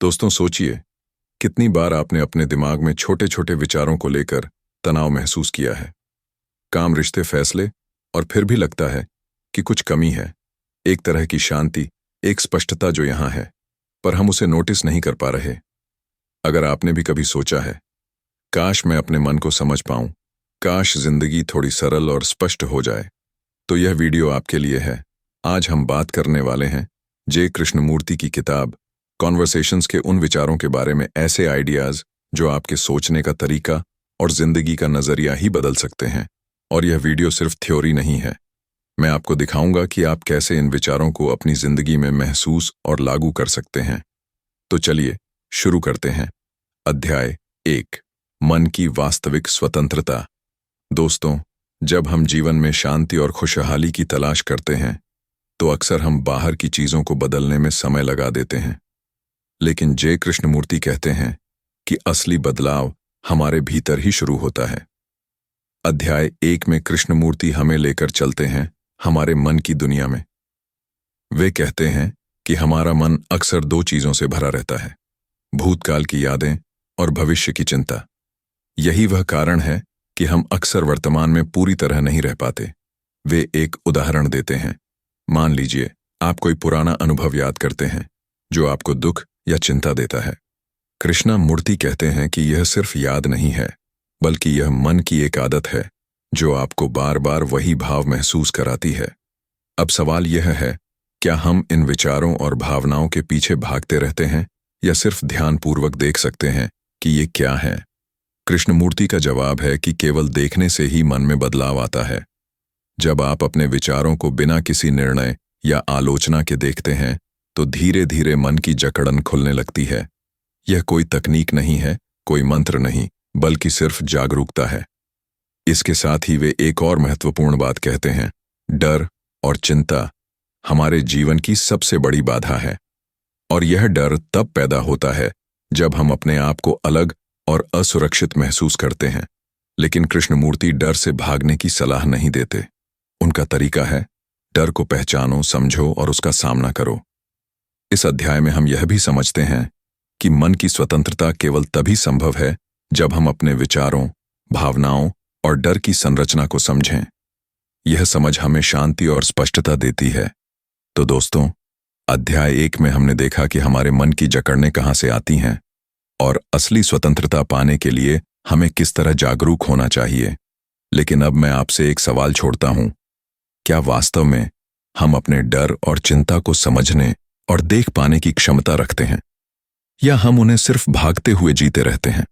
दोस्तों सोचिए, कितनी बार आपने अपने दिमाग में छोटे छोटे विचारों को लेकर तनाव महसूस किया है। काम, रिश्ते, फैसले, और फिर भी लगता है कि कुछ कमी है। एक तरह की शांति, एक स्पष्टता जो यहाँ है, पर हम उसे नोटिस नहीं कर पा रहे। अगर आपने भी कभी सोचा है, काश मैं अपने मन को समझ पाऊं, काश जिंदगी थोड़ी सरल और स्पष्ट हो जाए, तो यह वीडियो आपके लिए है। आज हम बात करने वाले हैं जे कृष्णमूर्ति की किताब कॉन्वर्सेशंस के उन विचारों के बारे में, ऐसे आइडियाज जो आपके सोचने का तरीका और जिंदगी का नजरिया ही बदल सकते हैं। और यह वीडियो सिर्फ थ्योरी नहीं है। मैं आपको दिखाऊंगा कि आप कैसे इन विचारों को अपनी जिंदगी में महसूस और लागू कर सकते हैं। तो चलिए शुरू करते हैं। अध्याय 1, मन की वास्तविक स्वतंत्रता। दोस्तों, जब हम जीवन में शांति और खुशहाली की तलाश करते हैं तो अक्सर हम बाहर की चीजों को बदलने में समय लगा देते हैं, लेकिन जे कृष्णमूर्ति कहते हैं कि असली बदलाव हमारे भीतर ही शुरू होता है। अध्याय 1 में कृष्णमूर्ति हमें लेकर चलते हैं हमारे मन की दुनिया में। वे कहते हैं कि हमारा मन अक्सर दो चीजों से भरा रहता है, भूतकाल की यादें और भविष्य की चिंता। यही वह कारण है कि हम अक्सर वर्तमान में पूरी तरह नहीं रह पाते। वे एक उदाहरण देते हैं। मान लीजिए आप कोई पुराना अनुभव याद करते हैं जो आपको दुख या चिंता देता है। कृष्णमूर्ति कहते हैं कि यह सिर्फ याद नहीं है, बल्कि यह मन की एक आदत है जो आपको बार बार वही भाव महसूस कराती है। अब सवाल यह है, क्या हम इन विचारों और भावनाओं के पीछे भागते रहते हैं या सिर्फ ध्यानपूर्वक देख सकते हैं कि ये क्या है? कृष्णमूर्ति का जवाब है कि केवल देखने से ही मन में बदलाव आता है। जब आप अपने विचारों को बिना किसी निर्णय या आलोचना के देखते हैं तो धीरे धीरे मन की जकड़न खुलने लगती है। यह कोई तकनीक नहीं है, कोई मंत्र नहीं, बल्कि सिर्फ जागरूकता है। इसके साथ ही वे एक और महत्वपूर्ण बात कहते हैं, डर और चिंता हमारे जीवन की सबसे बड़ी बाधा है। और यह डर तब पैदा होता है जब हम अपने आप को अलग और असुरक्षित महसूस करते हैं। लेकिन कृष्णमूर्ति डर से भागने की सलाह नहीं देते। उनका तरीका है, डर को पहचानो, समझो और उसका सामना करो। इस अध्याय में हम यह भी समझते हैं कि मन की स्वतंत्रता केवल तभी संभव है जब हम अपने विचारों, भावनाओं और डर की संरचना को समझें। यह समझ हमें शांति और स्पष्टता देती है। तो दोस्तों, अध्याय 1 में हमने देखा कि हमारे मन की जकड़नें कहाँ से आती हैं और असली स्वतंत्रता पाने के लिए हमें किस तरह जागरूक होना चाहिए। लेकिन अब मैं आपसे एक सवाल छोड़ता हूं, क्या वास्तव में हम अपने डर और चिंता को समझने और देख पाने की क्षमता रखते हैं, या हम उन्हें सिर्फ भागते हुए जीते रहते हैं?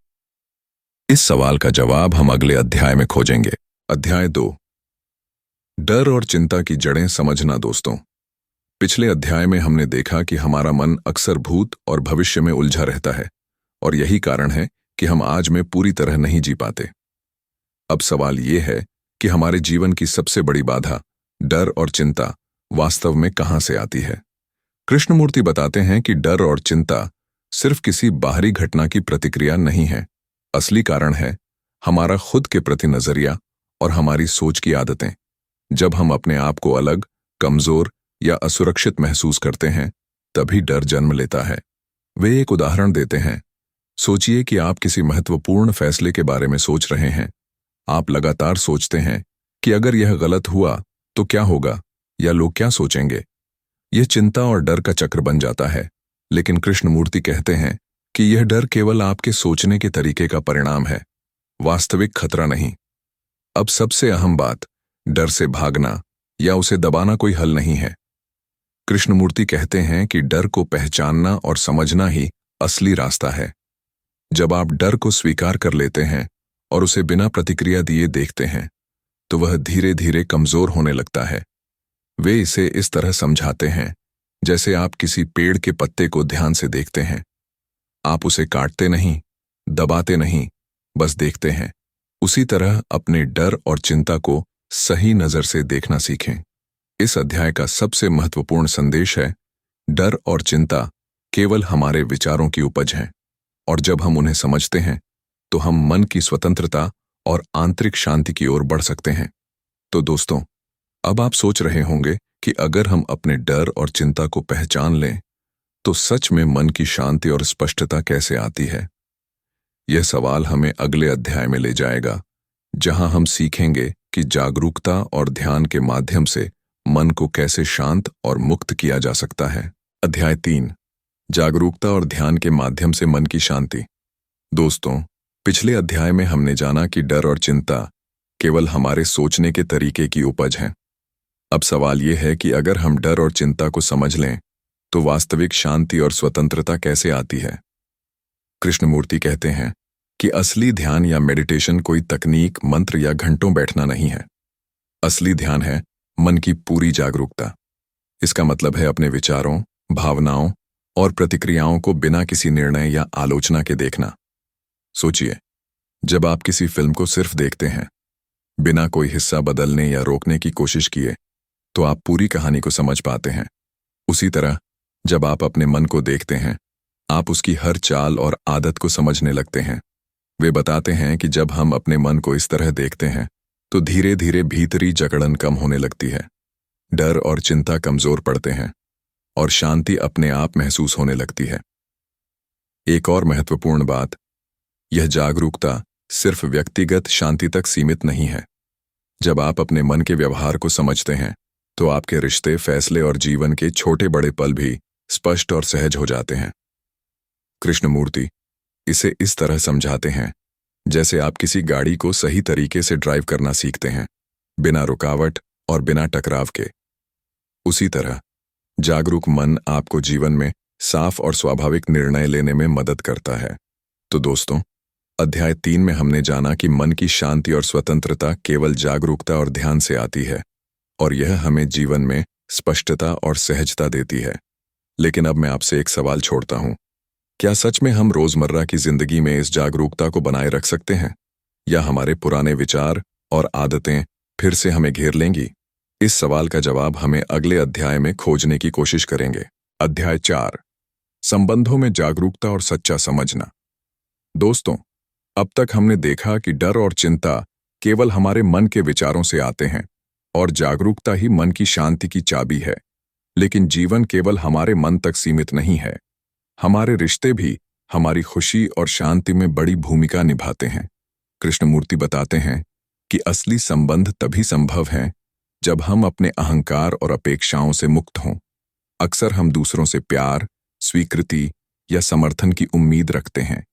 इस सवाल का जवाब हम अगले अध्याय में खोजेंगे। अध्याय 2, डर और चिंता की जड़ें समझना। दोस्तों, पिछले अध्याय में हमने देखा कि हमारा मन अक्सर भूत और भविष्य में उलझा रहता है और यही कारण है कि हम आज में पूरी तरह नहीं जी पाते। अब सवाल यह है कि हमारे जीवन की सबसे बड़ी बाधा, डर और चिंता, वास्तव में कहां से आती है? कृष्णमूर्ति बताते हैं कि डर और चिंता सिर्फ किसी बाहरी घटना की प्रतिक्रिया नहीं है। असली कारण है हमारा खुद के प्रति नजरिया और हमारी सोच की आदतें। जब हम अपने आप को अलग, कमजोर या असुरक्षित महसूस करते हैं, तभी डर जन्म लेता है। वे एक उदाहरण देते हैं। सोचिए कि आप किसी महत्वपूर्ण फैसले के बारे में सोच रहे हैं। आप लगातार सोचते हैं कि अगर यह गलत हुआ तो क्या होगा, या लोग क्या सोचेंगे। यह चिंता और डर का चक्र बन जाता है। लेकिन कृष्णमूर्ति कहते हैं कि यह डर केवल आपके सोचने के तरीके का परिणाम है, वास्तविक खतरा नहीं। अब सबसे अहम बात, डर से भागना या उसे दबाना कोई हल नहीं है। कृष्णमूर्ति कहते हैं कि डर को पहचानना और समझना ही असली रास्ता है। जब आप डर को स्वीकार कर लेते हैं और उसे बिना प्रतिक्रिया दिए देखते हैं, तो वह धीरे धीरे कमजोर होने लगता है। वे इसे इस तरह समझाते हैं जैसे आप किसी पेड़ के पत्ते को ध्यान से देखते हैं। आप उसे काटते नहीं, दबाते नहीं, बस देखते हैं। उसी तरह अपने डर और चिंता को सही नजर से देखना सीखें। इस अध्याय का सबसे महत्वपूर्ण संदेश है, डर और चिंता केवल हमारे विचारों की उपज हैं, और जब हम उन्हें समझते हैं तो हम मन की स्वतंत्रता और आंतरिक शांति की ओर बढ़ सकते हैं। तो दोस्तों, अब आप सोच रहे होंगे कि अगर हम अपने डर और चिंता को पहचान लें तो सच में मन की शांति और स्पष्टता कैसे आती है? यह सवाल हमें अगले अध्याय में ले जाएगा, जहां हम सीखेंगे कि जागरूकता और ध्यान के माध्यम से मन को कैसे शांत और मुक्त किया जा सकता है। अध्याय 3, जागरूकता और ध्यान के माध्यम से मन की शांति। दोस्तों, पिछले अध्याय में हमने जाना कि डर और चिंता केवल हमारे सोचने के तरीके की उपज हैं। अब सवाल यह है कि अगर हम डर और चिंता को समझ लें तो वास्तविक शांति और स्वतंत्रता कैसे आती है। कृष्णमूर्ति कहते हैं कि असली ध्यान या मेडिटेशन कोई तकनीक, मंत्र या घंटों बैठना नहीं है। असली ध्यान है मन की पूरी जागरूकता। इसका मतलब है अपने विचारों, भावनाओं और प्रतिक्रियाओं को बिना किसी निर्णय या आलोचना के देखना। सोचिए, जब आप किसी फिल्म को सिर्फ देखते हैं, बिना कोई हिस्सा बदलने या रोकने की कोशिश किए, तो आप पूरी कहानी को समझ पाते हैं। उसी तरह जब आप अपने मन को देखते हैं, आप उसकी हर चाल और आदत को समझने लगते हैं। वे बताते हैं कि जब हम अपने मन को इस तरह देखते हैं तो धीरे धीरे भीतरी जकड़न कम होने लगती है, डर और चिंता कमजोर पड़ते हैं और शांति अपने आप महसूस होने लगती है। एक और महत्वपूर्ण बात, यह जागरूकता सिर्फ व्यक्तिगत शांति तक सीमित नहीं है। जब आप अपने मन के व्यवहार को समझते हैं तो आपके रिश्ते, फैसले और जीवन के छोटे बड़े पल भी स्पष्ट और सहज हो जाते हैं। कृष्णमूर्ति इसे इस तरह समझाते हैं जैसे आप किसी गाड़ी को सही तरीके से ड्राइव करना सीखते हैं, बिना रुकावट और बिना टकराव के। उसी तरह जागरूक मन आपको जीवन में साफ और स्वाभाविक निर्णय लेने में मदद करता है। तो दोस्तों, अध्याय 3 में हमने जाना कि मन की शांति और स्वतंत्रता केवल जागरूकता और ध्यान से आती है और यह हमें जीवन में स्पष्टता और सहजता देती है। लेकिन अब मैं आपसे एक सवाल छोड़ता हूं, क्या सच में हम रोजमर्रा की जिंदगी में इस जागरूकता को बनाए रख सकते हैं, या हमारे पुराने विचार और आदतें फिर से हमें घेर लेंगी? इस सवाल का जवाब हमें अगले अध्याय में खोजने की कोशिश करेंगे। अध्याय 4, संबंधों में जागरूकता और सच्चा समझना। दोस्तों, अब तक हमने देखा कि डर और चिंता केवल हमारे मन के विचारों से आते हैं और जागरूकता ही मन की शांति की चाबी है। लेकिन जीवन केवल हमारे मन तक सीमित नहीं है। हमारे रिश्ते भी हमारी खुशी और शांति में बड़ी भूमिका निभाते हैं। कृष्णमूर्ति बताते हैं कि असली संबंध तभी संभव हैं जब हम अपने अहंकार और अपेक्षाओं से मुक्त हों। अक्सर हम दूसरों से प्यार, स्वीकृति या समर्थन की उम्मीद रखते हैं,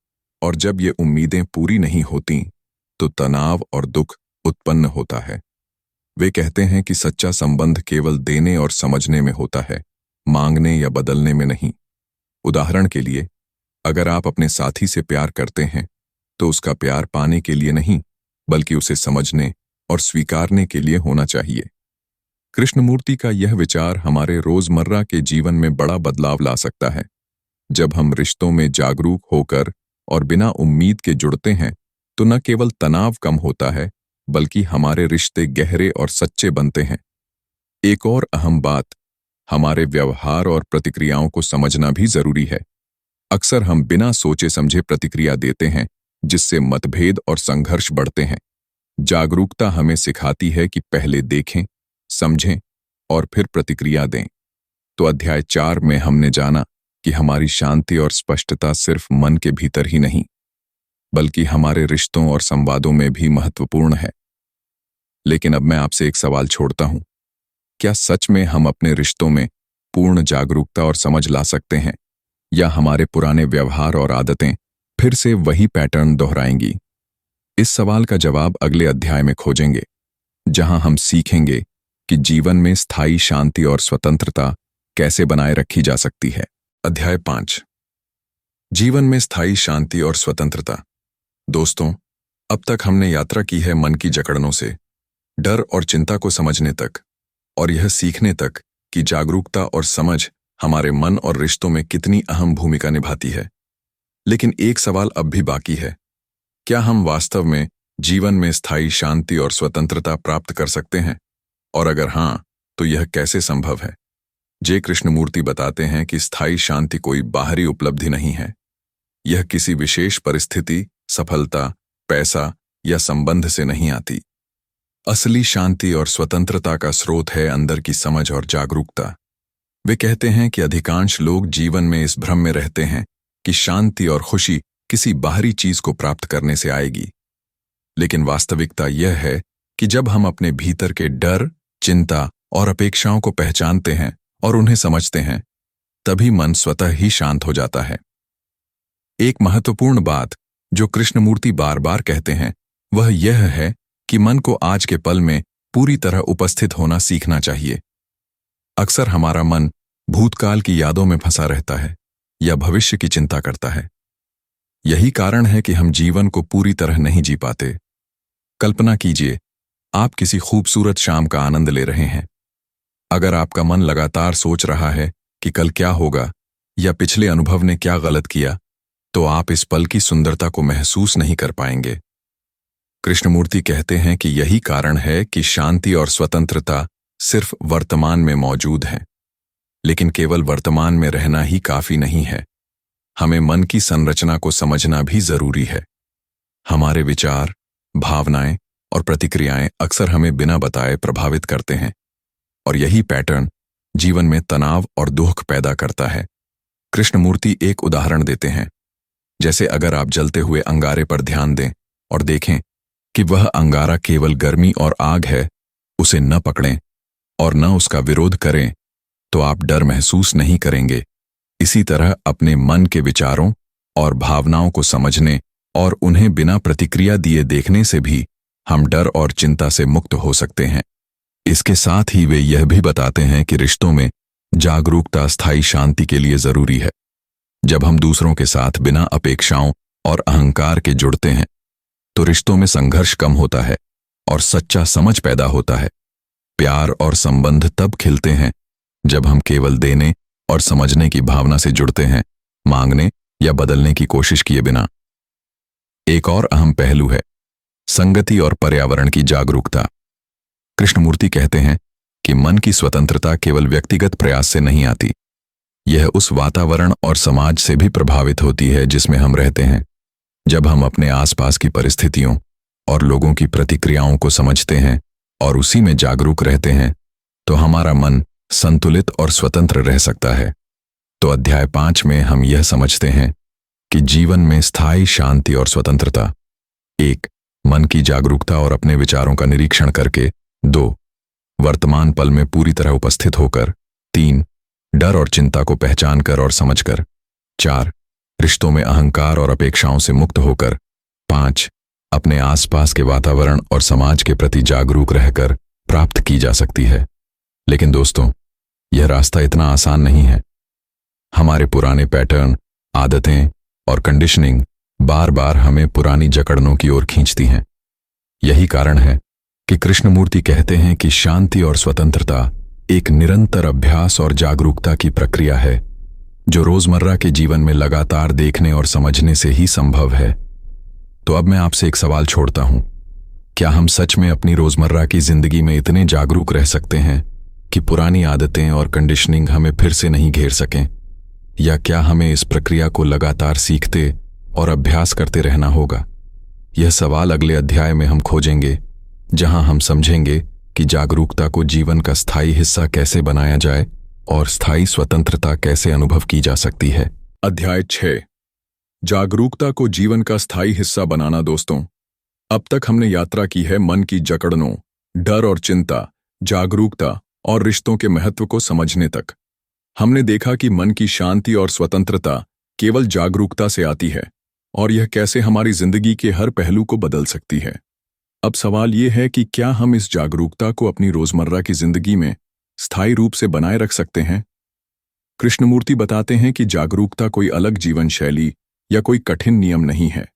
और जब ये उम्मीदें पूरी नहीं होती तो तनाव और दुख उत्पन्न होता है। वे कहते हैं कि सच्चा संबंध केवल देने और समझने में होता है, मांगने या बदलने में नहीं। उदाहरण के लिए, अगर आप अपने साथी से प्यार करते हैं तो उसका प्यार पाने के लिए नहीं, बल्कि उसे समझने और स्वीकारने के लिए होना चाहिए। कृष्णमूर्ति का यह विचार हमारे रोजमर्रा के जीवन में बड़ा बदलाव ला सकता है। जब हम रिश्तों में जागरूक होकर और बिना उम्मीद के जुड़ते हैं तो न केवल तनाव कम होता है, बल्कि हमारे रिश्ते गहरे और सच्चे बनते हैं। एक और अहम बात, हमारे व्यवहार और प्रतिक्रियाओं को समझना भी जरूरी है। अक्सर हम बिना सोचे समझे प्रतिक्रिया देते हैं, जिससे मतभेद और संघर्ष बढ़ते हैं। जागरूकता हमें सिखाती है कि पहले देखें, समझें और फिर प्रतिक्रिया दें। तो अध्याय 4 में हमने जाना कि हमारी शांति और स्पष्टता सिर्फ मन के भीतर ही नहीं, बल्कि हमारे रिश्तों और संवादों में भी महत्वपूर्ण है। लेकिन अब मैं आपसे एक सवाल छोड़ता हूं, क्या सच में हम अपने रिश्तों में पूर्ण जागरूकता और समझ ला सकते हैं, या हमारे पुराने व्यवहार और आदतें फिर से वही पैटर्न दोहराएंगी? इस सवाल का जवाब अगले अध्याय में खोजेंगे, जहां हम सीखेंगे कि जीवन में स्थायी शांति और स्वतंत्रता कैसे बनाए रखी जा सकती है। अध्याय 5, जीवन में स्थायी शांति और स्वतंत्रता। दोस्तों, अब तक हमने यात्रा की है मन की जकड़नों से डर और चिंता को समझने तक, और यह सीखने तक कि जागरूकता और समझ हमारे मन और रिश्तों में कितनी अहम भूमिका निभाती है। लेकिन एक सवाल अब भी बाकी है, क्या हम वास्तव में जीवन में स्थायी शांति और स्वतंत्रता प्राप्त कर सकते हैं? और अगर हां, तो यह कैसे संभव है? जे कृष्णमूर्ति बताते हैं कि स्थायी शांति कोई बाहरी उपलब्धि नहीं है। यह किसी विशेष परिस्थिति, सफलता, पैसा या संबंध से नहीं आती। असली शांति और स्वतंत्रता का स्रोत है अंदर की समझ और जागरूकता। वे कहते हैं कि अधिकांश लोग जीवन में इस भ्रम में रहते हैं कि शांति और खुशी किसी बाहरी चीज को प्राप्त करने से आएगी। लेकिन वास्तविकता यह है कि जब हम अपने भीतर के डर, चिंता और अपेक्षाओं को पहचानते हैं और उन्हें समझते हैं, तभी मन स्वतः ही शांत हो जाता है। एक महत्वपूर्ण बात जो कृष्णमूर्ति बार बार कहते हैं वह यह है कि मन को आज के पल में पूरी तरह उपस्थित होना सीखना चाहिए। अक्सर हमारा मन भूतकाल की यादों में फंसा रहता है या भविष्य की चिंता करता है। यही कारण है कि हम जीवन को पूरी तरह नहीं जी पाते। कल्पना कीजिए, आप किसी खूबसूरत शाम का आनंद ले रहे हैं। अगर आपका मन लगातार सोच रहा है कि कल क्या होगा या पिछले अनुभव ने क्या गलत किया, तो आप इस पल की सुंदरता को महसूस नहीं कर पाएंगे। कृष्णमूर्ति कहते हैं कि यही कारण है कि शांति और स्वतंत्रता सिर्फ वर्तमान में मौजूद है। लेकिन केवल वर्तमान में रहना ही काफी नहीं है, हमें मन की संरचना को समझना भी जरूरी है। हमारे विचार, भावनाएं और प्रतिक्रियाएं अक्सर हमें बिना बताए प्रभावित करते हैं, और यही पैटर्न जीवन में तनाव और दुख पैदा करता है। कृष्णमूर्ति एक उदाहरण देते हैं। जैसे अगर आप जलते हुए अंगारे पर ध्यान दें और देखें कि वह अंगारा केवल गर्मी और आग है, उसे न पकड़ें और न उसका विरोध करें, तो आप डर महसूस नहीं करेंगे। इसी तरह अपने मन के विचारों और भावनाओं को समझने और उन्हें बिना प्रतिक्रिया दिए देखने से भी हम डर और चिंता से मुक्त हो सकते हैं। इसके साथ ही वे यह भी बताते हैं कि रिश्तों में जागरूकता स्थायी शांति के लिए जरूरी है। जब हम दूसरों के साथ बिना अपेक्षाओं और अहंकार के जुड़ते हैं, तो रिश्तों में संघर्ष कम होता है और सच्चा समझ पैदा होता है। प्यार और संबंध तब खिलते हैं जब हम केवल देने और समझने की भावना से जुड़ते हैं, मांगने या बदलने की कोशिश किए बिना। एक और अहम पहलू है संगति और पर्यावरण की जागरूकता। कृष्णमूर्ति कहते हैं कि मन की स्वतंत्रता केवल व्यक्तिगत प्रयास से नहीं आती, यह उस वातावरण और समाज से भी प्रभावित होती है जिसमें हम रहते हैं। जब हम अपने आसपास की परिस्थितियों और लोगों की प्रतिक्रियाओं को समझते हैं और उसी में जागरूक रहते हैं, तो हमारा मन संतुलित और स्वतंत्र रह सकता है। तो अध्याय 5 में हम यह समझते हैं कि जीवन में स्थायी शांति और स्वतंत्रता। 1. मन की जागरूकता और अपने विचारों का निरीक्षण करके। 2. वर्तमान पल में पूरी तरह उपस्थित होकर। 3. डर और चिंता को पहचान कर और समझकर। 4. रिश्तों में अहंकार और अपेक्षाओं से मुक्त होकर। 5. अपने आसपास के वातावरण और समाज के प्रति जागरूक रहकर प्राप्त की जा सकती है। लेकिन दोस्तों, यह रास्ता इतना आसान नहीं है। हमारे पुराने पैटर्न, आदतें और कंडीशनिंग बार बार हमें पुरानी जकड़नों की ओर खींचती हैं। यही कारण है कि कृष्णमूर्ति कहते हैं कि शांति और स्वतंत्रता एक निरंतर अभ्यास और जागरूकता की प्रक्रिया है, जो रोजमर्रा के जीवन में लगातार देखने और समझने से ही संभव है। तो अब मैं आपसे एक सवाल छोड़ता हूं, क्या हम सच में अपनी रोजमर्रा की जिंदगी में इतने जागरूक रह सकते हैं कि पुरानी आदतें और कंडीशनिंग हमें फिर से नहीं घेर सकें? या क्या हमें इस प्रक्रिया को लगातार सीखते और अभ्यास करते रहना होगा? यह सवाल अगले अध्याय में हम खोजेंगे, जहां हम समझेंगे कि जागरूकता को जीवन का स्थायी हिस्सा कैसे बनाया जाए और स्थायी स्वतंत्रता कैसे अनुभव की जा सकती है। अध्याय 6, जागरूकता को जीवन का स्थायी हिस्सा बनाना। दोस्तों, अब तक हमने यात्रा की है मन की जकड़नों, डर और चिंता, जागरूकता और रिश्तों के महत्व को समझने तक। हमने देखा कि मन की शांति और स्वतंत्रता केवल जागरूकता से आती है और यह कैसे हमारी जिंदगी के हर पहलू को बदल सकती है। अब सवाल यह है कि क्या हम इस जागरूकता को अपनी रोजमर्रा की जिंदगी में स्थायी रूप से बनाए रख सकते हैं? कृष्णमूर्ति बताते हैं कि जागरूकता कोई अलग जीवन शैली या कोई कठिन नियम नहीं है।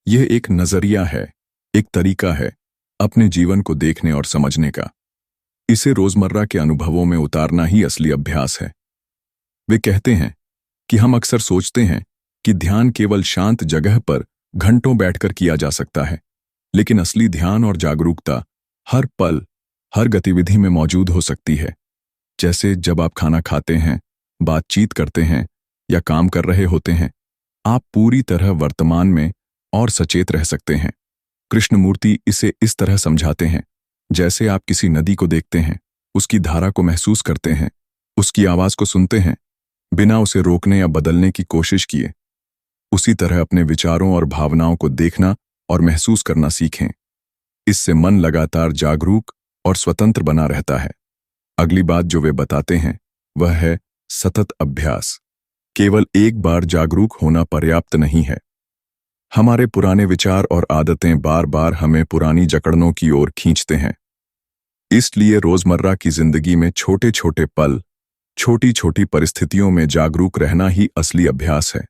यह एक नजरिया है, एक तरीका है अपने जीवन को देखने और समझने का। इसे रोजमर्रा के अनुभवों में उतारना ही असली अभ्यास है। वे कहते हैं कि हम अक्सर सोचते हैं कि ध्यान केवल शांत जगह पर घंटों बैठकर किया जा सकता है, लेकिन असली ध्यान और जागरूकता हर पल, हर गतिविधि में मौजूद हो सकती है। जैसे जब आप खाना खाते हैं, बातचीत करते हैं या काम कर रहे होते हैं, आप पूरी तरह वर्तमान में और सचेत रह सकते हैं। कृष्णमूर्ति इसे इस तरह समझाते हैं, जैसे आप किसी नदी को देखते हैं, उसकी धारा को महसूस करते हैं उसकी आवाज को सुनते हैं, बिना उसे रोकने या बदलने की कोशिश किए। उसी तरह अपने विचारों और भावनाओं को देखना और महसूस करना सीखें। इससे मन लगातार जागरूक और स्वतंत्र बना रहता है। अगली बात जो वे बताते हैं वह है सतत अभ्यास। केवल एक बार जागरूक होना पर्याप्त नहीं है। हमारे पुराने विचार और आदतें बार बार हमें पुरानी जकड़नों की ओर खींचते हैं। इसलिए रोजमर्रा की जिंदगी में छोटे छोटे पल, छोटी छोटी परिस्थितियों में जागरूक रहना ही असली अभ्यास है।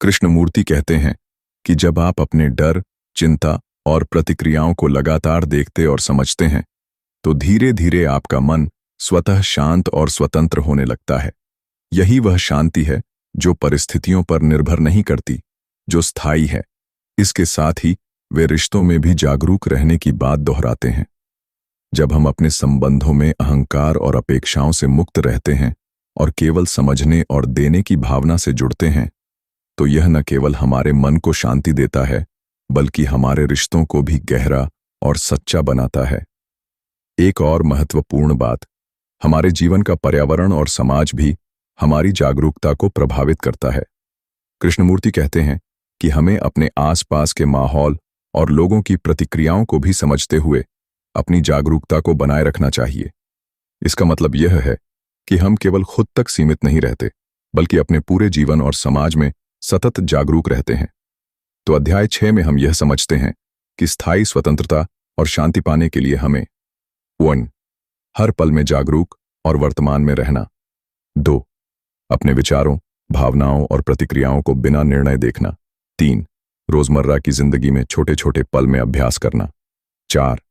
कृष्णमूर्ति कहते हैं कि जब आप अपने डर, चिंता और प्रतिक्रियाओं को लगातार देखते और समझते हैं, तो धीरे धीरे आपका मन स्वतः शांत और स्वतंत्र होने लगता है। यही वह शांति है जो परिस्थितियों पर निर्भर नहीं करती, जो स्थायी है। इसके साथ ही वे रिश्तों में भी जागरूक रहने की बात दोहराते हैं। जब हम अपने संबंधों में अहंकार और अपेक्षाओं से मुक्त रहते हैं और केवल समझने और देने की भावना से जुड़ते हैं, तो यह न केवल हमारे मन को शांति देता है, बल्कि हमारे रिश्तों को भी गहरा और सच्चा बनाता है। एक और महत्वपूर्ण बात, हमारे जीवन का पर्यावरण और समाज भी हमारी जागरूकता को प्रभावित करता है। कृष्णमूर्ति कहते हैं कि हमें अपने आसपास के माहौल और लोगों की प्रतिक्रियाओं को भी समझते हुए अपनी जागरूकता को बनाए रखना चाहिए। इसका मतलब यह है कि हम केवल खुद तक सीमित नहीं रहते, बल्कि अपने पूरे जीवन और समाज में सतत जागरूक रहते हैं। तो अध्याय 6 में हम यह समझते हैं कि स्थायी स्वतंत्रता और शांति पाने के लिए हमें 1. हर पल में जागरूक और वर्तमान में रहना। 2. अपने विचारों, भावनाओं और प्रतिक्रियाओं को बिना निर्णय देखना। 3. रोजमर्रा की जिंदगी में छोटे छोटे पल में अभ्यास करना। 4.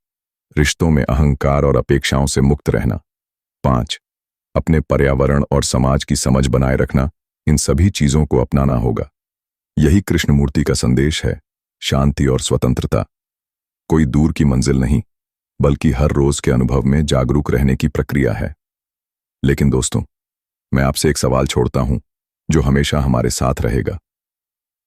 रिश्तों में अहंकार और अपेक्षाओं से मुक्त रहना। 5. अपने पर्यावरण और समाज की समझ बनाए रखना। इन सभी चीजों को अपनाना होगा। यही कृष्णमूर्ति का संदेश है, शांति और स्वतंत्रता कोई दूर की मंजिल नहीं, बल्कि हर रोज के अनुभव में जागरूक रहने की प्रक्रिया है। लेकिन दोस्तों, मैं आपसे एक सवाल छोड़ता हूं जो हमेशा हमारे साथ रहेगा।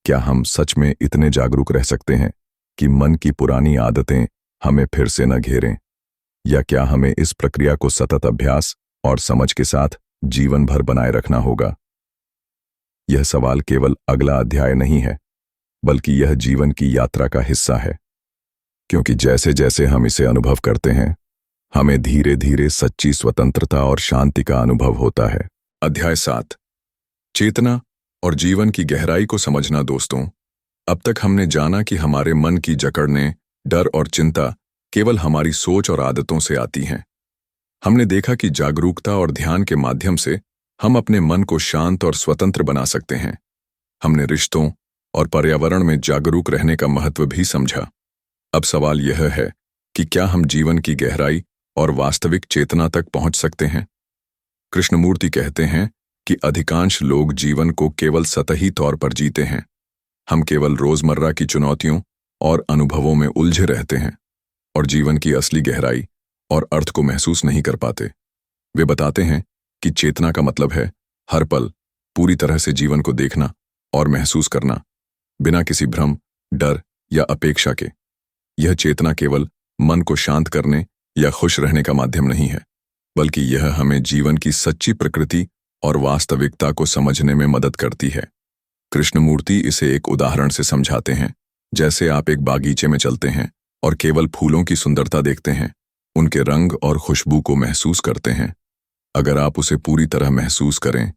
क्या हम सच में इतने जागरूक रह सकते हैं कि मन की पुरानी आदतें हमें फिर से न घेरें? या क्या हमें इस प्रक्रिया को सतत अभ्यास और समझ के साथ जीवन भर बनाए रखना होगा? यह सवाल केवल अगला अध्याय नहीं है, बल्कि यह जीवन की यात्रा का हिस्सा है। क्योंकि जैसे जैसे हम इसे अनुभव करते हैं, हमें धीरे धीरे सच्ची स्वतंत्रता और शांति का अनुभव होता है। अध्याय 7, चेतना और जीवन की गहराई को समझना। दोस्तों, अब तक हमने जाना कि हमारे मन की जकड़ने, डर और चिंता केवल हमारी सोच और आदतों से आती हैं। हमने देखा कि जागरूकता और ध्यान के माध्यम से हम अपने मन को शांत और स्वतंत्र बना सकते हैं। हमने रिश्तों और पर्यावरण में जागरूक रहने का महत्व भी समझा। अब सवाल यह है कि क्या हम जीवन की गहराई और वास्तविक चेतना तक पहुंच सकते हैं? कृष्णमूर्ति कहते हैं कि अधिकांश लोग जीवन को केवल सतही तौर पर जीते हैं। हम केवल रोजमर्रा की चुनौतियों और अनुभवों में उलझे रहते हैं और जीवन की असली गहराई और अर्थ को महसूस नहीं कर पाते। वे बताते हैं कि चेतना का मतलब है हर पल पूरी तरह से जीवन को देखना और महसूस करना, बिना किसी भ्रम, डर या अपेक्षा के। यह चेतना केवल मन को शांत करने या खुश रहने का माध्यम नहीं है, बल्कि यह हमें जीवन की सच्ची प्रकृति और वास्तविकता को समझने में मदद करती है। कृष्णमूर्ति इसे एक उदाहरण से समझाते हैं। जैसे आप एक बागीचे में चलते हैं और केवल फूलों की सुंदरता देखते हैं, उनके रंग और खुशबू को महसूस करते हैं। अगर आप उसे पूरी तरह महसूस करें,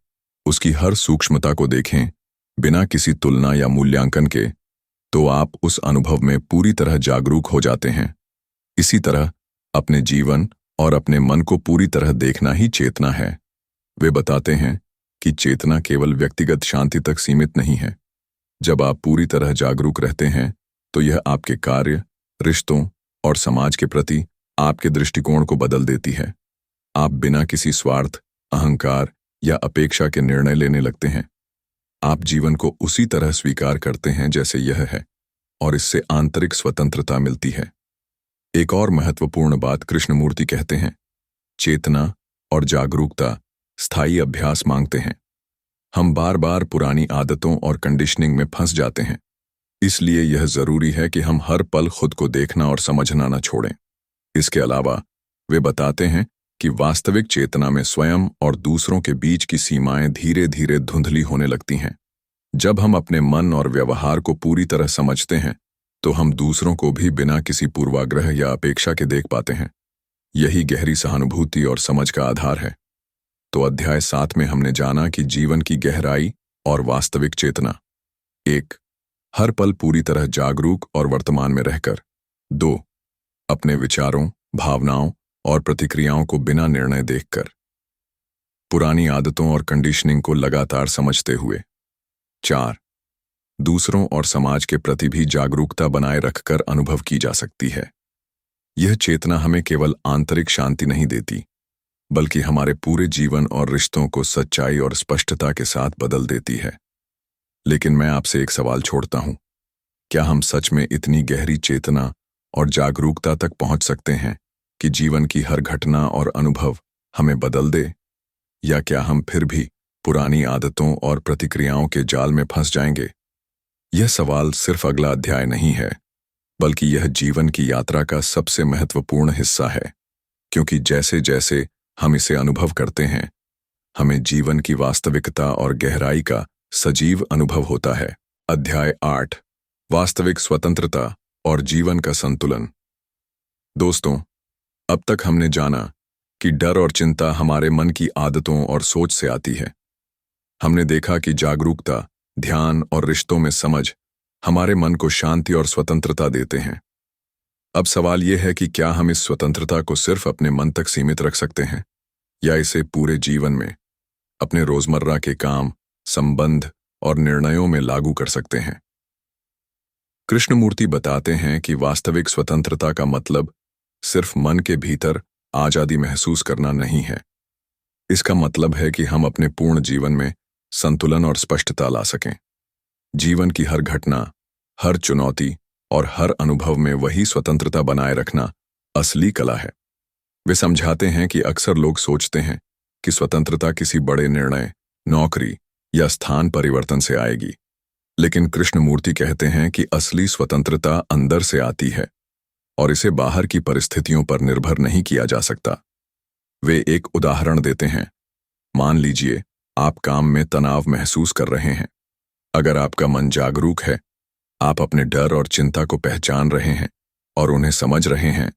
उसकी हर सूक्ष्मता को देखें, बिना किसी तुलना या मूल्यांकन के, तो आप उस अनुभव में पूरी तरह जागरूक हो जाते हैं। इसी तरह अपने जीवन और अपने मन को पूरी तरह देखना ही चेतना है। वे बताते हैं कि चेतना केवल व्यक्तिगत शांति तक सीमित नहीं है। जब आप पूरी तरह जागरूक रहते हैं, तो यह आपके कार्य, रिश्तों और समाज के प्रति आपके दृष्टिकोण को बदल देती है। आप बिना किसी स्वार्थ, अहंकार या अपेक्षा के निर्णय लेने लगते हैं। आप जीवन को उसी तरह स्वीकार करते हैं जैसे यह है, और इससे आंतरिक स्वतंत्रता मिलती है। एक और महत्वपूर्ण बात कृष्णमूर्ति कहते हैं, चेतना और जागरूकता स्थायी अभ्यास मांगते हैं। हम बार बार पुरानी आदतों और कंडीशनिंग में फंस जाते हैं। इसलिए यह जरूरी है कि हम हर पल खुद को देखना और समझना न छोड़ें। इसके अलावा वे बताते हैं कि वास्तविक चेतना में स्वयं और दूसरों के बीच की सीमाएं धीरे धीरे धुंधली होने लगती हैं। जब हम अपने मन और व्यवहार को पूरी तरह समझते हैं तो हम दूसरों को भी बिना किसी पूर्वाग्रह या अपेक्षा के देख पाते हैं। यही गहरी सहानुभूति और समझ का आधार है। तो अध्याय 7 में हमने जाना कि जीवन की गहराई और वास्तविक चेतना। 1. हर पल पूरी तरह जागरूक और वर्तमान में रहकर। 2. अपने विचारों, भावनाओं और प्रतिक्रियाओं को बिना निर्णय देखकर। पुरानी आदतों और कंडीशनिंग को लगातार समझते हुए। 4. दूसरों और समाज के प्रति भी जागरूकता बनाए रखकर अनुभव की जा सकती है। यह चेतना हमें केवल आंतरिक शांति नहीं देती, बल्कि हमारे पूरे जीवन और रिश्तों को सच्चाई और स्पष्टता के साथ बदल देती है। लेकिन मैं आपसे एक सवाल छोड़ता हूं, क्या हम सच में इतनी गहरी चेतना और जागरूकता तक पहुंच सकते हैं कि जीवन की हर घटना और अनुभव हमें बदल दे? या क्या हम फिर भी पुरानी आदतों और प्रतिक्रियाओं के जाल में फंस जाएंगे? यह सवाल सिर्फ अगला अध्याय नहीं है, बल्कि यह जीवन की यात्रा का सबसे महत्वपूर्ण हिस्सा है, क्योंकि जैसे जैसे हम इसे अनुभव करते हैं, हमें जीवन की वास्तविकता और गहराई का सजीव अनुभव होता है। अध्याय 8, वास्तविक स्वतंत्रता और जीवन का संतुलन। दोस्तों, अब तक हमने जाना कि डर और चिंता हमारे मन की आदतों और सोच से आती है। हमने देखा कि जागरूकता, ध्यान और रिश्तों में समझ हमारे मन को शांति और स्वतंत्रता देते हैं। अब सवाल यह है कि क्या हम इस स्वतंत्रता को सिर्फ अपने मन तक सीमित रख सकते हैं, या इसे पूरे जीवन में, अपने रोजमर्रा के काम, संबंध और निर्णयों में लागू कर सकते हैं? कृष्णमूर्ति बताते हैं कि वास्तविक स्वतंत्रता का मतलब सिर्फ मन के भीतर आजादी महसूस करना नहीं है। इसका मतलब है कि हम अपने पूर्ण जीवन में संतुलन और स्पष्टता ला सकें। जीवन की हर घटना, हर चुनौती और हर अनुभव में वही स्वतंत्रता बनाए रखना असली कला है। वे समझाते हैं कि अक्सर लोग सोचते हैं कि स्वतंत्रता किसी बड़े निर्णय, नौकरी या स्थान परिवर्तन से आएगी, लेकिन कृष्णमूर्ति कहते हैं कि असली स्वतंत्रता अंदर से आती है और इसे बाहर की परिस्थितियों पर निर्भर नहीं किया जा सकता। वे एक उदाहरण देते हैं। मान लीजिए आप काम में तनाव महसूस कर रहे हैं। अगर आपका मन जागरूक है, आप अपने डर और चिंता को पहचान रहे हैं और उन्हें समझ रहे हैं,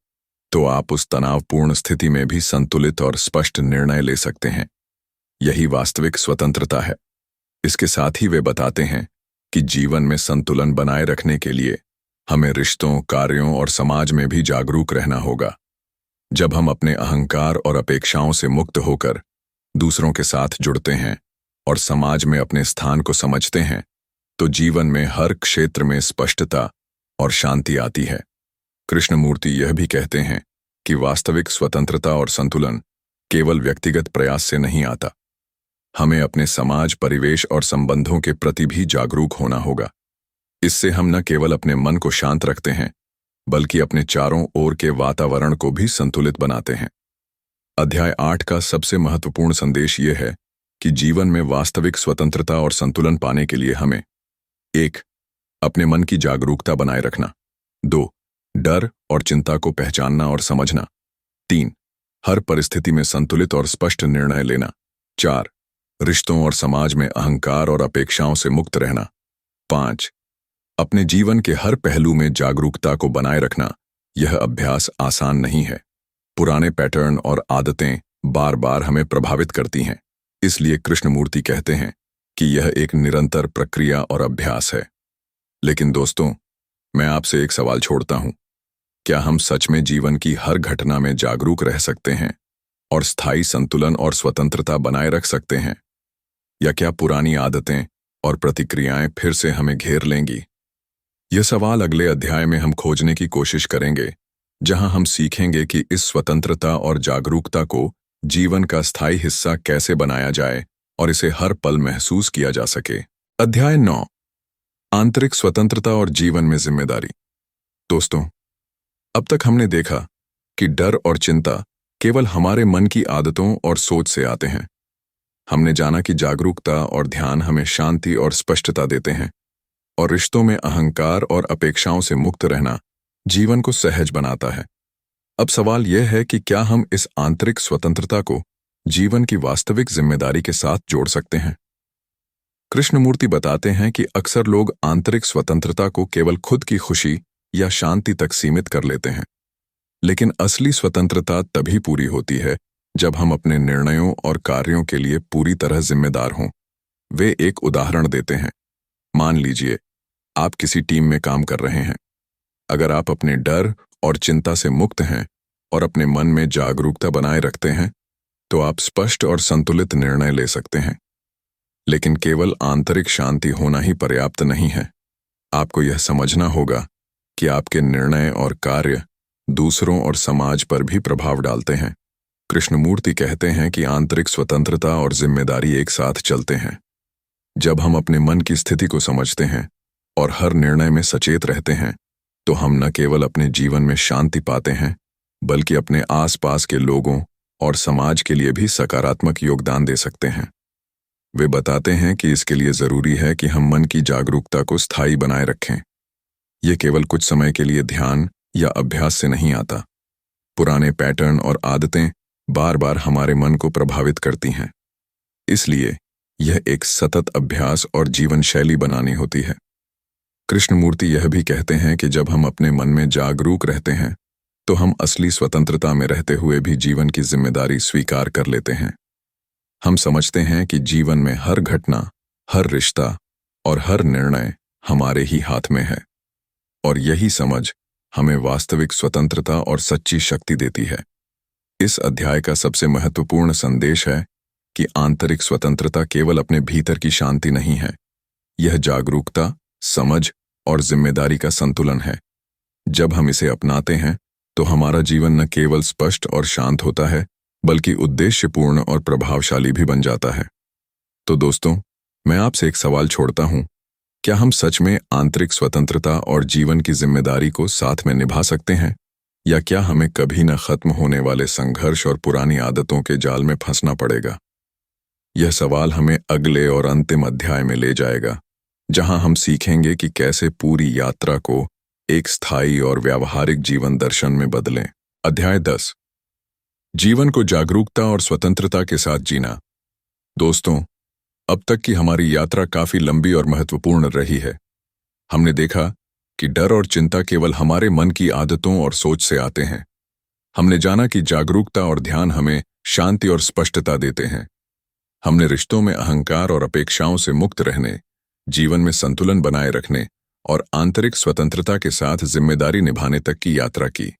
तो आप उस तनावपूर्ण स्थिति में भी संतुलित और स्पष्ट निर्णय ले सकते हैं। यही वास्तविक स्वतंत्रता है। इसके साथ ही वे बताते हैं कि जीवन में संतुलन बनाए रखने के लिए हमें रिश्तों, कार्यों और समाज में भी जागरूक रहना होगा। जब हम अपने अहंकार और अपेक्षाओं से मुक्त होकर दूसरों के साथ जुड़ते हैं और समाज में अपने स्थान को समझते हैं, तो जीवन में हर क्षेत्र में स्पष्टता और शांति आती है। कृष्णमूर्ति यह भी कहते हैं कि वास्तविक स्वतंत्रता और संतुलन केवल व्यक्तिगत प्रयास से नहीं आता। हमें अपने समाज, परिवेश और संबंधों के प्रति भी जागरूक होना होगा। इससे हम न केवल अपने मन को शांत रखते हैं, बल्कि अपने चारों ओर के वातावरण को भी संतुलित बनाते हैं। अध्याय 8 का सबसे महत्वपूर्ण संदेश यह है कि जीवन में वास्तविक स्वतंत्रता और संतुलन पाने के लिए हमें 1. अपने मन की जागरूकता बनाए रखना। 2. डर और चिंता को पहचानना और समझना। 3. हर परिस्थिति में संतुलित और स्पष्ट निर्णय लेना। 4. रिश्तों और समाज में अहंकार और अपेक्षाओं से मुक्त रहना। 5. अपने जीवन के हर पहलू में जागरूकता को बनाए रखना। यह अभ्यास आसान नहीं है। पुराने पैटर्न और आदतें बार बार हमें प्रभावित करती हैं। इसलिए कृष्णमूर्ति कहते हैं कि यह एक निरंतर प्रक्रिया और अभ्यास है। लेकिन दोस्तों, मैं आपसे एक सवाल छोड़ता हूं, क्या हम सच में जीवन की हर घटना में जागरूक रह सकते हैं और स्थायी संतुलन और स्वतंत्रता बनाए रख सकते हैं? या क्या पुरानी आदतें और प्रतिक्रियाएं फिर से हमें घेर लेंगी? यह सवाल अगले अध्याय में हम खोजने की कोशिश करेंगे, जहां हम सीखेंगे कि इस स्वतंत्रता और जागरूकता को जीवन का स्थायी हिस्सा कैसे बनाया जाए और इसे हर पल महसूस किया जा सके। अध्याय 9, आंतरिक स्वतंत्रता और जीवन में जिम्मेदारी। दोस्तों, अब तक हमने देखा कि डर और चिंता केवल हमारे मन की आदतों और सोच से आते हैं। हमने जाना कि जागरूकता और ध्यान हमें शांति और स्पष्टता देते हैं, और रिश्तों में अहंकार और अपेक्षाओं से मुक्त रहना जीवन को सहज बनाता है। अब सवाल यह है कि क्या हम इस आंतरिक स्वतंत्रता को जीवन की वास्तविक जिम्मेदारी के साथ जोड़ सकते हैं। कृष्णमूर्ति बताते हैं कि अक्सर लोग आंतरिक स्वतंत्रता को केवल खुद की खुशी या शांति तक सीमित कर लेते हैं, लेकिन असली स्वतंत्रता तभी पूरी होती है जब हम अपने निर्णयों और कार्यों के लिए पूरी तरह जिम्मेदार हों। वे एक उदाहरण देते हैं। मान लीजिए आप किसी टीम में काम कर रहे हैं। अगर आप अपने डर और चिंता से मुक्त हैं और अपने मन में जागरूकता बनाए रखते हैं, तो आप स्पष्ट और संतुलित निर्णय ले सकते हैं। लेकिन केवल आंतरिक शांति होना ही पर्याप्त नहीं है। आपको यह समझना होगा कि आपके निर्णय और कार्य दूसरों और समाज पर भी प्रभाव डालते हैं। कृष्णमूर्ति कहते हैं कि आंतरिक स्वतंत्रता और जिम्मेदारी एक साथ चलते हैं। जब हम अपने मन की स्थिति को समझते हैं और हर निर्णय में सचेत रहते हैं, तो हम न केवल अपने जीवन में शांति पाते हैं, बल्कि अपने आसपास के लोगों और समाज के लिए भी सकारात्मक योगदान दे सकते हैं। वे बताते हैं कि इसके लिए जरूरी है कि हम मन की जागरूकता को स्थायी बनाए रखें। यह केवल कुछ समय के लिए ध्यान या अभ्यास से नहीं आता। पुराने पैटर्न और आदतें बार बार हमारे मन को प्रभावित करती हैं। इसलिए यह एक सतत अभ्यास और जीवन शैली बनानी होती है। कृष्णमूर्ति यह भी कहते हैं कि जब हम अपने मन में जागरूक रहते हैं, तो हम असली स्वतंत्रता में रहते हुए भी जीवन की जिम्मेदारी स्वीकार कर लेते हैं। हम समझते हैं कि जीवन में हर घटना, हर रिश्ता और हर निर्णय हमारे ही हाथ में है, और यही समझ हमें वास्तविक स्वतंत्रता और सच्ची शक्ति देती है। इस अध्याय का सबसे महत्वपूर्ण संदेश है कि आंतरिक स्वतंत्रता केवल अपने भीतर की शांति नहीं है। यह जागरूकता, समझ और जिम्मेदारी का संतुलन है। जब हम इसे अपनाते हैं, तो हमारा जीवन न केवल स्पष्ट और शांत होता है, बल्कि उद्देश्यपूर्ण और प्रभावशाली भी बन जाता है। तो दोस्तों, मैं आपसे एक सवाल छोड़ता हूं। क्या हम सच में आंतरिक स्वतंत्रता और जीवन की जिम्मेदारी को साथ में निभा सकते हैं, या क्या हमें कभी न खत्म होने वाले संघर्ष और पुरानी आदतों के जाल में फंसना पड़ेगा? यह सवाल हमें अगले और अंतिम अध्याय में ले जाएगा, जहां हम सीखेंगे कि कैसे पूरी यात्रा को एक स्थायी और व्यावहारिक जीवन दर्शन में बदलें। अध्याय 10, जीवन को जागरूकता और स्वतंत्रता के साथ जीना। दोस्तों, अब तक की हमारी यात्रा काफी लंबी और महत्वपूर्ण रही है। हमने देखा कि डर और चिंता केवल हमारे मन की आदतों और सोच से आते हैं। हमने जाना कि जागरूकता और ध्यान हमें शांति और स्पष्टता देते हैं। हमने रिश्तों में अहंकार और अपेक्षाओं से मुक्त रहने, जीवन में संतुलन बनाए रखने और आंतरिक स्वतंत्रता के साथ जिम्मेदारी निभाने तक की यात्रा की।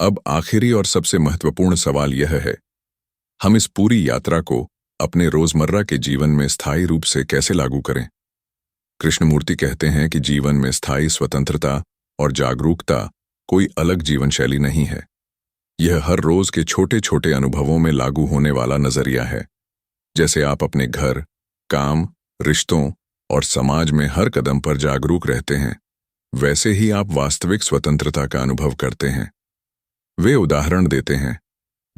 अब आखिरी और सबसे महत्वपूर्ण सवाल यह है, हम इस पूरी यात्रा को अपने रोजमर्रा के जीवन में स्थायी रूप से कैसे लागू करें? कृष्णमूर्ति कहते हैं कि जीवन में स्थायी स्वतंत्रता और जागरूकता कोई अलग जीवन शैली नहीं है। यह हर रोज के छोटे छोटे अनुभवों में लागू होने वाला नजरिया है। जैसे आप अपने घर, काम, रिश्तों और समाज में हर कदम पर जागरूक रहते हैं, वैसे ही आप वास्तविक स्वतंत्रता का अनुभव करते हैं। वे उदाहरण देते हैं,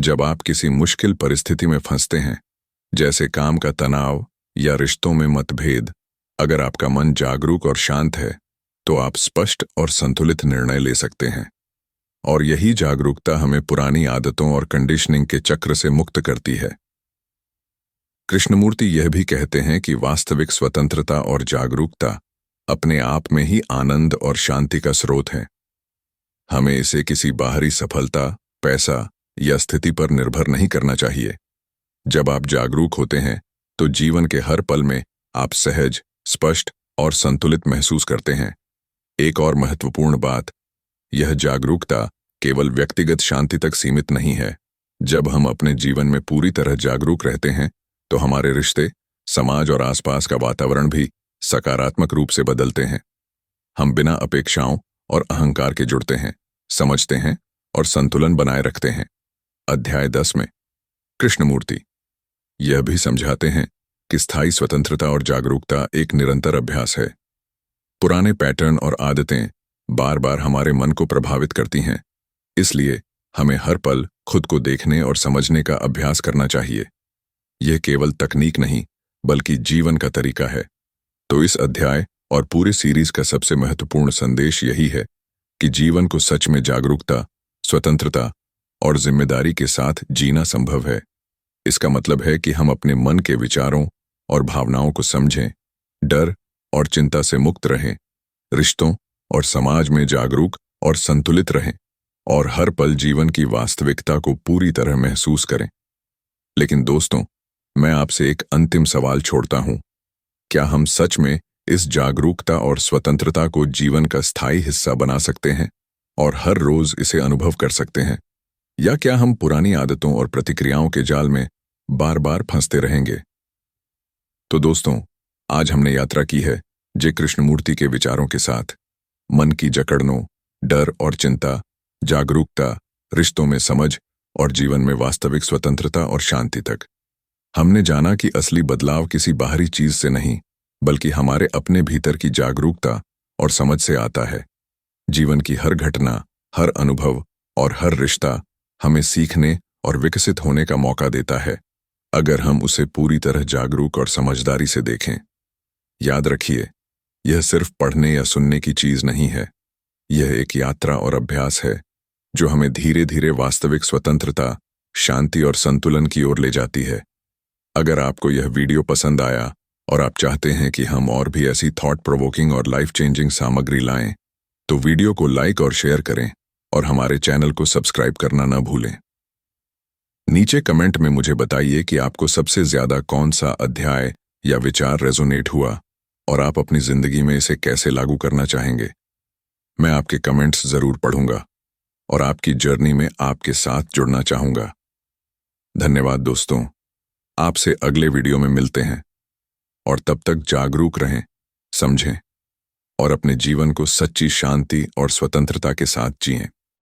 जब आप किसी मुश्किल परिस्थिति में फंसते हैं, जैसे काम का तनाव या रिश्तों में मतभेद, अगर आपका मन जागरूक और शांत है, तो आप स्पष्ट और संतुलित निर्णय ले सकते हैं। और यही जागरूकता हमें पुरानी आदतों और कंडीशनिंग के चक्र से मुक्त करती है। कृष्णमूर्ति यह भी कहते हैं कि वास्तविक स्वतंत्रता और जागरूकता अपने आप में ही आनंद और शांति का स्रोत है। हमें इसे किसी बाहरी सफलता, पैसा या स्थिति पर निर्भर नहीं करना चाहिए। जब आप जागरूक होते हैं, तो जीवन के हर पल में आप सहज, स्पष्ट और संतुलित महसूस करते हैं। एक और महत्वपूर्ण बात, यह जागरूकता केवल व्यक्तिगत शांति तक सीमित नहीं है। जब हम अपने जीवन में पूरी तरह जागरूक रहते हैं, तो हमारे रिश्ते, समाज और आसपास का वातावरण भी सकारात्मक रूप से बदलते हैं। हम बिना अपेक्षाओं और अहंकार के जुड़ते हैं, समझते हैं और संतुलन बनाए रखते हैं। अध्याय 10 में कृष्णमूर्ति यह भी समझाते हैं कि स्थायी स्वतंत्रता और जागरूकता एक निरंतर अभ्यास है। पुराने पैटर्न और आदतें बार बार हमारे मन को प्रभावित करती हैं, इसलिए हमें हर पल खुद को देखने और समझने का अभ्यास करना चाहिए। यह केवल तकनीक नहीं, बल्कि जीवन का तरीका है। तो इस अध्याय और पूरे सीरीज का सबसे महत्वपूर्ण संदेश यही है कि जीवन को सच में जागरूकता, स्वतंत्रता और जिम्मेदारी के साथ जीना संभव है। इसका मतलब है कि हम अपने मन के विचारों और भावनाओं को समझें, डर और चिंता से मुक्त रहें, रिश्तों और समाज में जागरूक और संतुलित रहें, और हर पल जीवन की वास्तविकता को पूरी तरह महसूस करें। लेकिन दोस्तों, मैं आपसे एक अंतिम सवाल छोड़ता हूं। क्या हम सच में इस जागरूकता और स्वतंत्रता को जीवन का स्थायी हिस्सा बना सकते हैं और हर रोज इसे अनुभव कर सकते हैं? या क्या हम पुरानी आदतों और प्रतिक्रियाओं के जाल में बार बार फंसते रहेंगे? तो दोस्तों, आज हमने यात्रा की है जे कृष्णमूर्ति के विचारों के साथ, मन की जकड़नों, डर और चिंता, जागरूकता, रिश्तों में समझ और जीवन में वास्तविक स्वतंत्रता और शांति तक। हमने जाना कि असली बदलाव किसी बाहरी चीज से नहीं, बल्कि हमारे अपने भीतर की जागरूकता और समझ से आता है। जीवन की हर घटना, हर अनुभव और हर रिश्ता हमें सीखने और विकसित होने का मौका देता है, अगर हम उसे पूरी तरह जागरूक और समझदारी से देखें। याद रखिए, यह सिर्फ पढ़ने या सुनने की चीज नहीं है। यह एक यात्रा और अभ्यास है जो हमें धीरे धीरे वास्तविक स्वतंत्रता, शांति और संतुलन की ओर ले जाती है। अगर आपको यह वीडियो पसंद आया और आप चाहते हैं कि हम और भी ऐसी थॉट प्रोवोकिंग और लाइफ चेंजिंग सामग्री लाएं, तो वीडियो को लाइक और शेयर करें और हमारे चैनल को सब्सक्राइब करना न भूलें। नीचे कमेंट में मुझे बताइए कि आपको सबसे ज्यादा कौन सा अध्याय या विचार रेजोनेट हुआ और आप अपनी जिंदगी में इसे कैसे लागू करना चाहेंगे। मैं आपके कमेंट्स जरूर पढ़ूंगा और आपकी जर्नी में आपके साथ जुड़ना चाहूंगा। धन्यवाद दोस्तों, आपसे अगले वीडियो में मिलते हैं, और तब तक जागरूक रहें, समझें और अपने जीवन को सच्ची शांति और स्वतंत्रता के साथ जिएं।